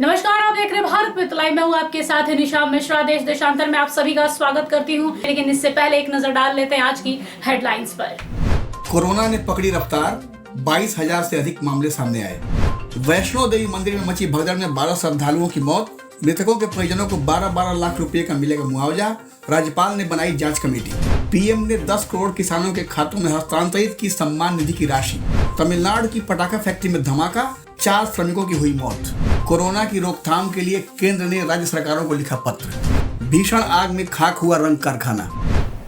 नमस्कार, आप देख रहे हैं भारत विद लाइव। मैं हूं आपके साथ निशा मिश्रा। देश देशांतर में आप सभी का स्वागत करती हूं, लेकिन इससे पहले एक नजर डाल लेते हैं आज की हेडलाइंस पर। कोरोना ने पकड़ी रफ्तार, 22,000 से अधिक मामले सामने आए। वैष्णो देवी मंदिर में मची भगदड़ में 12 श्रद्धालुओं की मौत। मृतकों के परिजनों को 12-12 लाख रुपए का मिलेगा मुआवजा। राज्यपाल ने बनाई जांच कमेटी। पीएम ने 10 करोड़ किसानों के खातों में हस्तांतरित की सम्मान निधि की राशि। तमिलनाडु की पटाखा फैक्ट्री में धमाका, 4 श्रमिकों की हुई मौत। कोरोना की रोकथाम के लिए केंद्र ने राज्य सरकारों को लिखा पत्र। भीषण आग में खाक हुआ रंग कारखाना।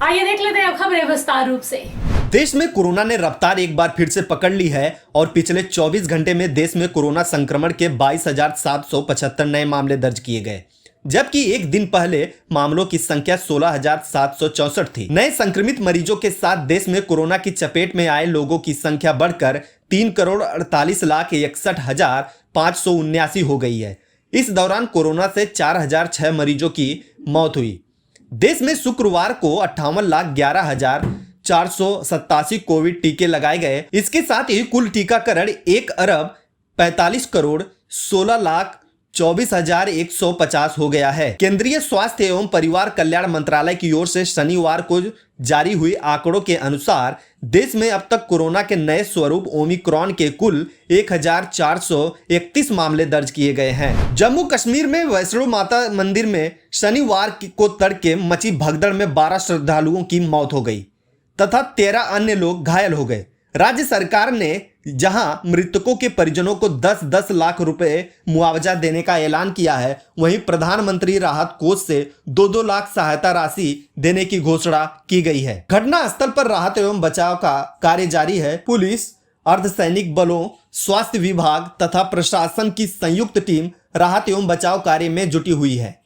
आइए देख लेते हैं खबरें विस्तार रूप से। देश में कोरोना ने रफ्तार एक बार फिर से पकड़ ली है और पिछले 24 घंटे में देश में कोरोना संक्रमण के 22,775 नए मामले दर्ज किए गए, जबकि एक दिन पहले मामलों की संख्या 16,764 थी। नए संक्रमित मरीजों के साथ देश में कोरोना की चपेट में आए लोगों की संख्या बढ़कर 3,48,61,579 हो गई है। इस दौरान कोरोना से 4,006 मरीजों की मौत हुई। देश में शुक्रवार को 58,11,487 कोविड टीके लगाए गए। इसके साथ ही कुल टीकाकरण 1,45,16,24,150 हो गया है। केंद्रीय स्वास्थ्य एवं परिवार कल्याण मंत्रालय की ओर से शनिवार को जारी हुई आंकड़ों के अनुसार देश में अब तक कोरोना के नए स्वरूप ओमिक्रॉन के कुल 1,431 मामले दर्ज किए गए हैं। जम्मू कश्मीर में वैष्णो माता मंदिर में शनिवार को तड़के मची भगदड़ में 12 श्रद्धालुओं की मौत हो गई तथा 13 अन्य लोग घायल हो गए। राज्य सरकार ने जहां मृतकों के परिजनों को 10-10 लाख रुपए मुआवजा देने का ऐलान किया है, वहीं प्रधानमंत्री राहत कोष से 2-2 लाख सहायता राशि देने की घोषणा की गई है। घटना स्थल पर राहत एवं बचाव का कार्य जारी है। पुलिस, अर्धसैनिक बलों, स्वास्थ्य विभाग तथा प्रशासन की संयुक्त टीम राहत एवं बचाव कार्य में जुटी हुई है।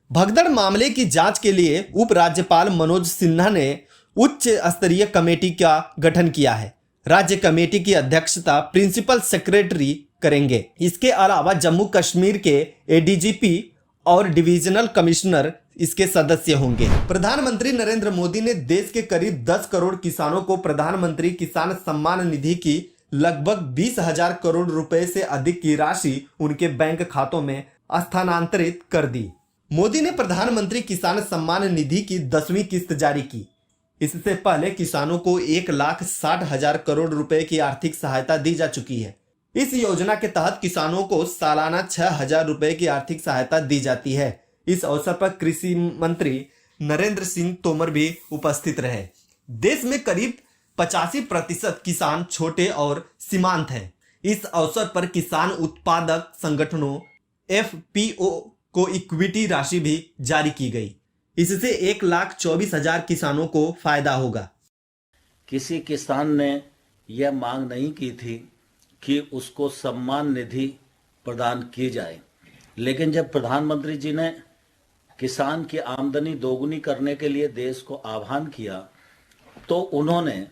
भगदड़ मामले की जांच के लिए उपराज्यपाल मनोज सिन्हा ने उच्च स्तरीय कमेटी का गठन किया है। राज्य कमेटी की अध्यक्षता प्रिंसिपल सेक्रेटरी करेंगे। इसके अलावा जम्मू कश्मीर के एडीजीपी और डिविजनल कमिश्नर इसके सदस्य होंगे। प्रधानमंत्री नरेंद्र मोदी ने देश के करीब 10 करोड़ किसानों को प्रधानमंत्री किसान सम्मान निधि की लगभग 20,000 करोड़ रुपए से अधिक की राशि उनके बैंक खातों में स्थानांतरित कर दी। मोदी ने प्रधानमंत्री किसान सम्मान निधि की 10वीं किस्त जारी की। इससे पहले किसानों को 1,60,000 करोड़ रुपए की आर्थिक सहायता दी जा चुकी है। इस योजना के तहत किसानों को सालाना 6,000 रुपए की आर्थिक सहायता दी जाती है। इस अवसर पर कृषि मंत्री नरेंद्र सिंह तोमर भी उपस्थित रहे। देश में करीब 85% किसान छोटे और सीमांत हैं। इस अवसर पर किसान उत्पादक संगठनों FPO को इक्विटी राशि भी जारी की गई। इससे 1,24,000 किसानों को फायदा होगा। किसी किसान ने यह मांग नहीं की थी कि उसको सम्मान निधि प्रदान की जाए, लेकिन जब प्रधानमंत्री जी ने किसान की आमदनी दोगुनी करने के लिए देश को आह्वान किया, तो उन्होंने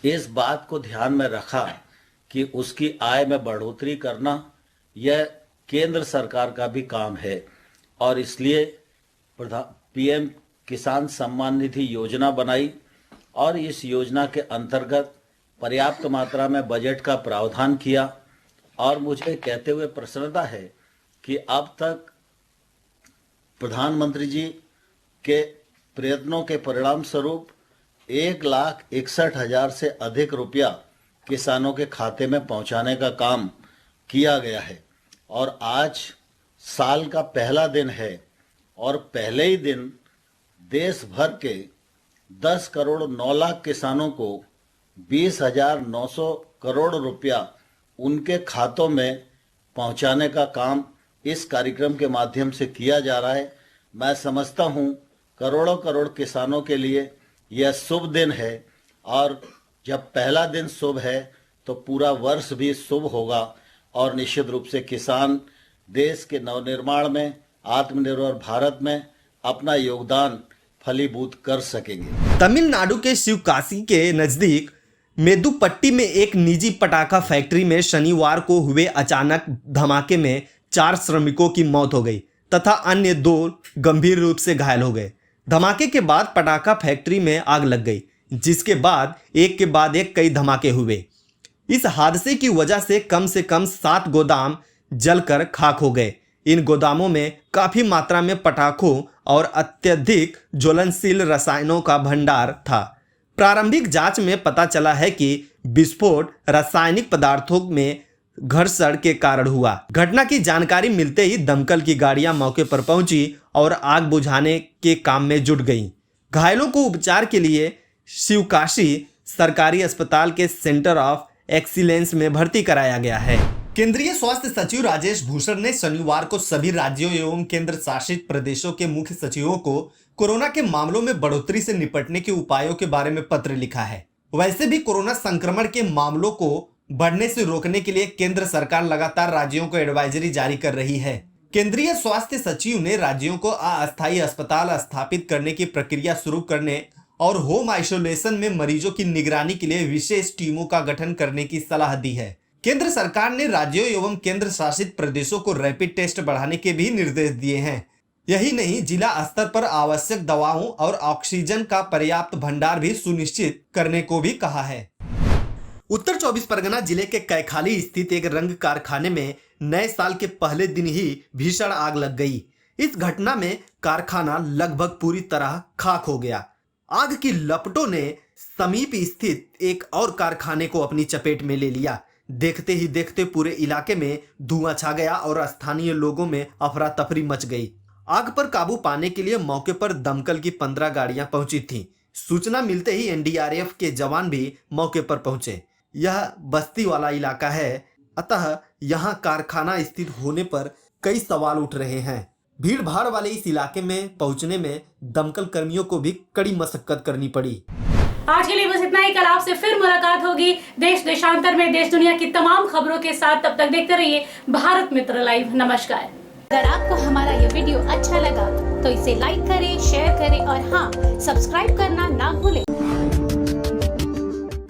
इस बात को ध्यान में रखा कि उसकी आय में बढ़ोतरी करना यह केंद्र सरकार का भी काम है, और इसलिए पीएम किसान सम्मान निधि योजना बनाई और इस योजना के अंतर्गत पर्याप्त मात्रा में बजट का प्रावधान किया। और मुझे कहते हुए प्रसन्नता है कि अब तक प्रधानमंत्री जी के प्रयत्नों के परिणाम स्वरूप 1,61,000 से अधिक रुपया किसानों के खाते में पहुंचाने का काम किया गया है। और आज साल का पहला दिन है और पहले ही दिन देश भर के 10 करोड़ 9 लाख किसानों को 20,900 करोड़ रुपया उनके खातों में पहुंचाने का काम इस कार्यक्रम के माध्यम से किया जा रहा है। मैं समझता हूं करोड़ों करोड़ किसानों के लिए यह शुभ दिन है, और जब पहला दिन शुभ है तो पूरा वर्ष भी शुभ होगा, और निश्चित रूप से किसान देश के नवनिर्माण में, आत्मनिर्भर भारत में अपना योगदान फलीभूत कर सकेंगे। तमिलनाडु के शिवकाशी के नजदीक मेदुपट्टी में एक निजी पटाखा फैक्ट्री में शनिवार को हुए अचानक धमाके में 4 श्रमिकों की मौत हो गई तथा अन्य 2 गंभीर रूप से घायल हो गए। धमाके के बाद पटाखा फैक्ट्री में आग लग गई, जिसके बाद एक के बाद एक कई धमाके हुए। इस हादसे की वजह से कम 7 गोदाम जलकर खाक हो गए। इन गोदामों में काफी मात्रा में पटाखों और अत्यधिक ज्वलनशील रसायनों का भंडार था। प्रारंभिक जांच में पता चला है कि विस्फोट रासायनिक पदार्थों में घर्षण के कारण हुआ। घटना की जानकारी मिलते ही दमकल की गाड़ियां मौके पर पहुंची और आग बुझाने के काम में जुट गईं। घायलों को उपचार के लिए शिवकाशी सरकारी अस्पताल के सेंटर ऑफ एक्सीलेंस में भर्ती कराया गया है। केंद्रीय स्वास्थ्य सचिव राजेश भूषण ने शनिवार को सभी राज्यों एवं केंद्र शासित प्रदेशों के मुख्य सचिवों को कोरोना के मामलों में बढ़ोतरी से निपटने के उपायों के बारे में पत्र लिखा है। वैसे भी कोरोना संक्रमण के मामलों को बढ़ने से रोकने के लिए केंद्र सरकार लगातार राज्यों को एडवाइजरी जारी कर रही है। केंद्रीय स्वास्थ्य सचिव ने राज्यों को अस्थायी अस्पताल स्थापित करने की प्रक्रिया शुरू करने और होम आइसोलेशन में मरीजों की निगरानी के लिए विशेष टीमों का गठन करने की सलाह दी है। केंद्र सरकार ने राज्यों एवं केंद्र शासित प्रदेशों को रैपिड टेस्ट बढ़ाने के भी निर्देश दिए हैं। यही नहीं, जिला स्तर पर आवश्यक दवाओं और ऑक्सीजन का पर्याप्त भंडार भी सुनिश्चित करने को भी कहा है। उत्तर 24 परगना जिले के कैखाली स्थित एक रंग कारखाने में नए साल के पहले दिन ही भीषण आग लग गई। इस घटना में कारखाना लगभग पूरी तरह खाक हो गया। आग की लपटों ने समीप स्थित एक और कारखाने को अपनी चपेट में ले लिया। देखते ही देखते पूरे इलाके में धुआं छा गया और स्थानीय लोगों में अफरा तफरी मच गई। आग पर काबू पाने के लिए मौके पर दमकल की 15 गाड़ियां पहुंची थीं। सूचना मिलते ही एनडीआरएफ के जवान भी मौके पर पहुंचे। यह बस्ती वाला इलाका है, अतः यहां कारखाना स्थित होने पर कई सवाल उठ रहे हैं। भीड़ भाड़ वाले इस इलाके में पहुंचने में दमकल कर्मियों को भी कड़ी मशक्कत करनी पड़ी। आज के लिए बस इतना ही। कल आपसे फिर मुलाकात होगी देश देशांतर में देश दुनिया की तमाम खबरों के साथ। तब तक देखते रहिए भारत मित्र लाइव। नमस्कार। अगर आपको हमारा ये वीडियो अच्छा लगा तो इसे लाइक करें, शेयर करें और हाँ, सब्सक्राइब करना ना भूलें।